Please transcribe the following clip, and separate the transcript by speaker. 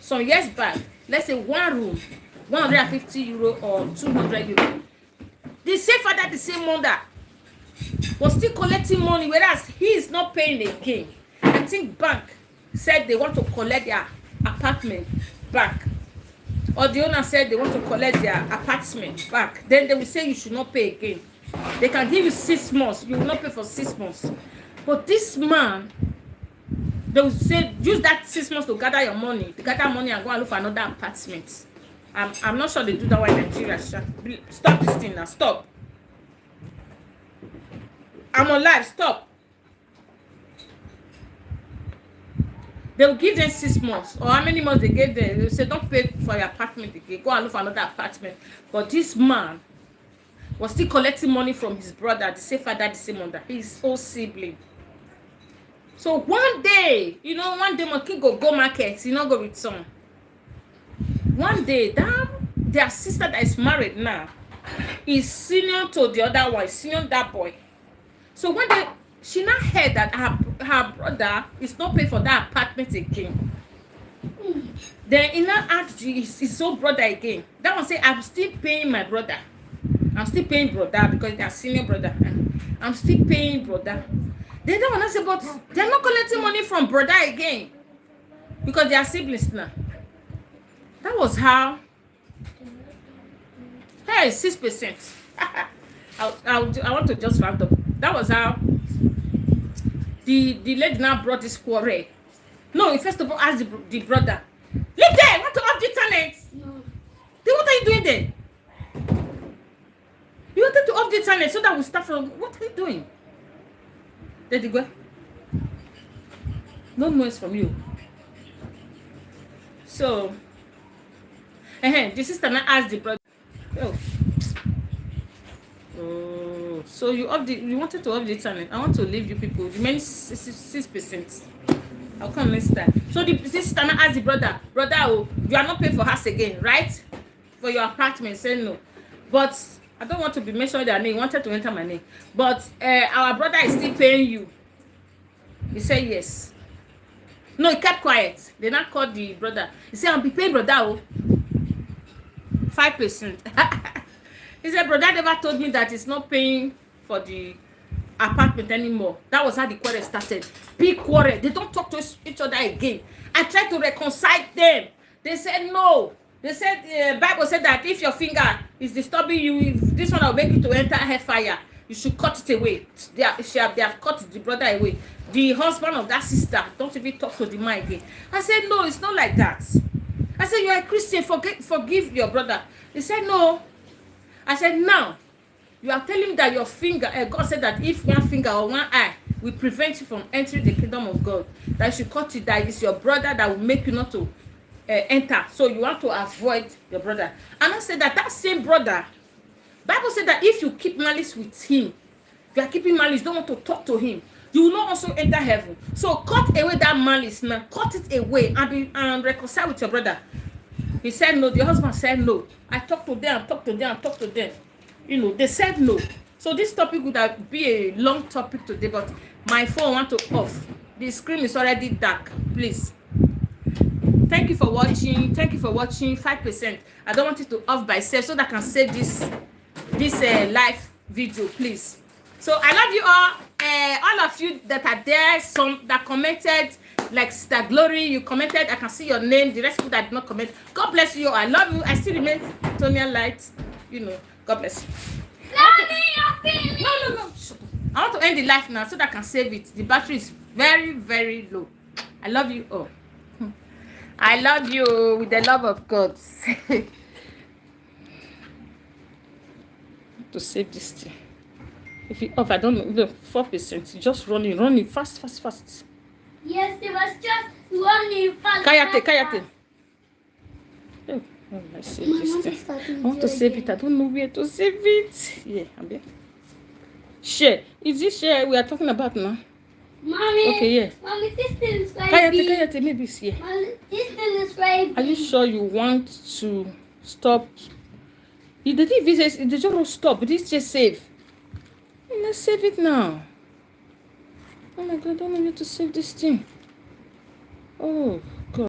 Speaker 1: some years back, let's say one room, 150 euro or 200 euro. The same father, the same mother was still collecting money, whereas he is not paying again. I think bank said they want to collect their apartment back, or the owner said they want to collect their apartment back. Then they will say you should not pay again. They can give you 6 months. You will not pay for 6 months. But this man, they will say use that 6 months to gather your money, to gather money and go and look for another apartment. I'm not sure they do that one in Nigeria. Stop this thing now. Stop. I'm on live. Stop. They will give them 6 months, or how many months they gave them. They will say don't pay for your apartment again. Go and look for another apartment. But this man was still collecting money from his brother, the same father, the same mother, his own sibling. So one day, monkey go market, go return. One day, their sister that is married now is senior to the other one, senior that boy. So one day, she now heard that her brother is not paying for that apartment again. Then he now asked his own brother again. That one say, I'm still paying my brother. I'm still paying brother because they are senior brother. I'm still paying brother. Then that one say, but they're not collecting money from brother again because they are siblings now. That was how. Hey, 6%. I want to just round up. That was how the lady now brought this quarrel. No, he first of all asked the brother, leave there, want to off the internet? No. Then what are you doing there? You wanted to off the internet so that we start from, what are you doing? There you go. No noise from you. So, the sister now asked the brother, so you wanted to off the internet. I want to leave you people. The remaining 6%. I'll come next time. So the sister now asked the brother, you are not paying for house again, right? For your apartment. Say no. But I don't want to be mentioned their name. He wanted to enter my name. But our brother is still paying you. He said yes. No, he kept quiet. They now called the brother. He said, I'll be paying brother 5%. He said, brother never told me that he's not paying for the apartment anymore. That was how the quarrel started. Big quarrel. They don't talk to each other again. I tried to reconcile them. They said no. They said, Bible said that if your finger is disturbing you, if this one will make you to enter hellfire, you should cut it away. They have cut the brother away. The husband of that sister, don't even talk to the man again. I said, no, it's not like that. I said, you're a Christian, forgive your brother. He said, no. I said, now, you are telling me that your finger, God said that if one finger or one eye will prevent you from entering the kingdom of God, that you should cut it, that it's your brother that will make you not to enter. So you want to avoid your brother. And I said that same brother, Bible said that if you keep malice with him, you are keeping malice, don't want to talk to him, you will not also enter heaven. So cut away that malice now, cut it away and reconcile with your brother. He said no. The husband said no. I talked to them. They said no. So this topic would be a long topic today, but my phone want to off. The screen is already dark. Please. Thank you for watching. 5%. I don't want it to off by itself so that I can save this live video, please. So I love you all. All of you that are there, some that commented, like Sister Glory, you commented. I can see your name. The rest of you that did not comment, God bless you. I love you. I still remain Tonia Light. God bless you. No. I want to end the live now so that I can save it. The battery is very, very low. I love you all. I love you with the love of God. To save this thing. If you off, I don't know, 4%. Just running fast.
Speaker 2: Yes, it was just running fast.
Speaker 1: Kayate. Oh, I save this thing. I want to save it. I don't know where to save it. Yeah, I'm there. Share. Is this share we are talking about now?
Speaker 2: Mommy.
Speaker 1: Okay, yeah.
Speaker 2: Mommy, this thing is very big.
Speaker 1: Kayate, maybe it's here.
Speaker 2: Mommy, this thing is very big.
Speaker 1: Are you sure you want to stop? The TV says the job will stop, but this just save. Let's save it now. Oh my God, I don't know where to save this thing. Oh.